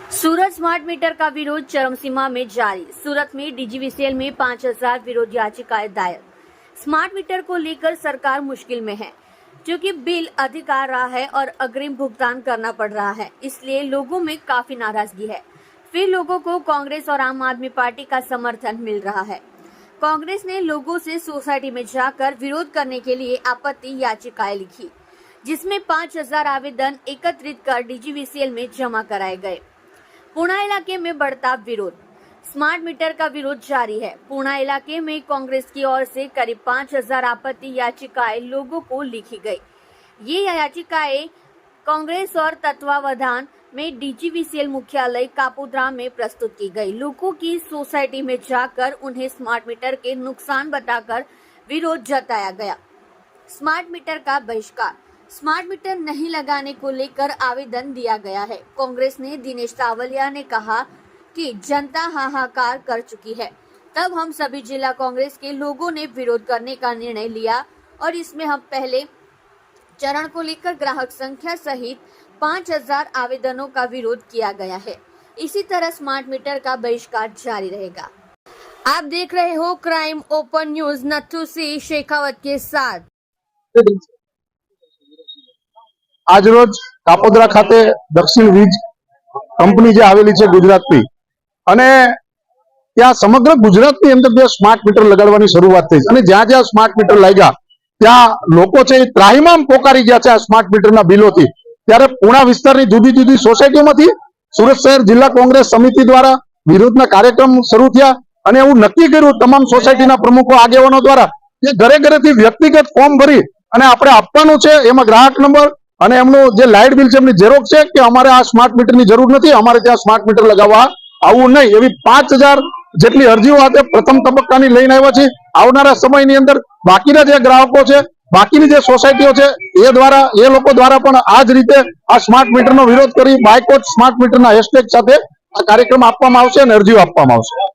सूरत smart meter का विरोध चरमसीमा में जारी। सूरत में डीजीवीसीएल में 5000 विरोध याचिकाएं दायर। स्मार्ट मीटर को लेकर सरकार मुश्किल में है, क्योंकि बिल अधिक आ रहा है और अग्रिम भुगतान करना पड़ रहा है, इसलिए लोगों में काफी नाराजगी है। फिर लोगों को कांग्रेस और आम आदमी पार्टी का समर्थन मिल रहा है। कांग्रेस ने लोगों से सोसाइटी में जाकर विरोध करने के लिए आपत्ति याचिकाएं लिखी, जिसमें 5000 आवेदन एकत्रित कर डीजीवीसीएल में जमा कराए गए। पूना इलाके में बढ़ता विरोध। स्मार्ट मीटर का विरोध जारी है। पूना इलाके में कांग्रेस की ओर से करीब 5000 आपत्ति याचिकाएं लोगों को लिखी गई। ये याचिकाएं कांग्रेस और तत्वावधान में डीजीवीसीएल मुख्यालय कापोद्रा में प्रस्तुत की गई। लोगों की सोसाइटी में जाकर उन्हें स्मार्ट मीटर के नुकसान बताकर विरोध जताया गया। स्मार्ट मीटर का बहिष्कार। स्मार्ट मीटर नहीं लगाने को लेकर आवेदन दिया गया है। कांग्रेस ने दिनेश तावलिया ने कहा कि जनता हाहाकार कर चुकी है, तब हम सभी जिला कांग्रेस के लोगों ने विरोध करने का निर्णय लिया और इसमें हम पहले चरण को लेकर ग्राहक संख्या सहित 5000 आवेदनों का विरोध किया गया है। इसी तरह स्मार्ट मीटर का बहिष्कार जारी रहेगा। आप देख रहे हो crime open news Nathu Singh Shekhawat के साथ। आज रोज कापोद्रा खाते दक्षिण वीज कंपनी जे आवेली छे गुजरातनी अने त्या समग्र गुजरातनी अंदर जे स्मार्ट मीटर लगाडवानी शरूआत थई अने ज्यां ज्यां स्मार्ट मीटर लाग्या त्या लोको छे ત્રાહિમામ પોકારી ગયા છે આ સ્માર્ટ મીટરના બિલોથી। ત્યારે પૂણા વિસ્તારની જુદી જુદી સોસાયટીઓમાંથી સુરત શહેર જિલ્લા કોંગ્રેસ સમિતિ દ્વારા વિરોધના કાર્યક્રમ શરૂ થયા અને એવું નક્કી કર્યું તમામ સોસાયટીના પ્રમુખો આગેવાનો દ્વારા કે ઘરે ઘરેથી વ્યક્તિગત ફોર્મ ભરી અને આપણે આપવાનું છે। એમાં ગ્રાહક નંબર અને એમનું જે લાઇટ બિલ છે એમની ઝેરોક્ષ છે કે અમારે આ સ્માર્ટ મીટરની જરૂર નથી, અમારે ત્યાં સ્માર્ટ મીટર લગાવવા આવવું નહીં, એવી 5000 જેટલી અરજીઓ આજે પ્રથમ તબક્કાની લઈને આવ્યા છે। આવનારા સમયની અંદર બાકીના જે ગ્રાહકો છે, બાકીની જે સોસાયટીઓ છે એ લોકો દ્વારા પણ આ જ રીતે આ સ્માર્ટ મીટરનો વિરોધ કરી બાયકોટ સ્માર્ટ મીટરના હેશટેગ સાથે આ કાર્યક્રમ આપવામાં આવશે અને અરજીઓ આપવામાં આવશે।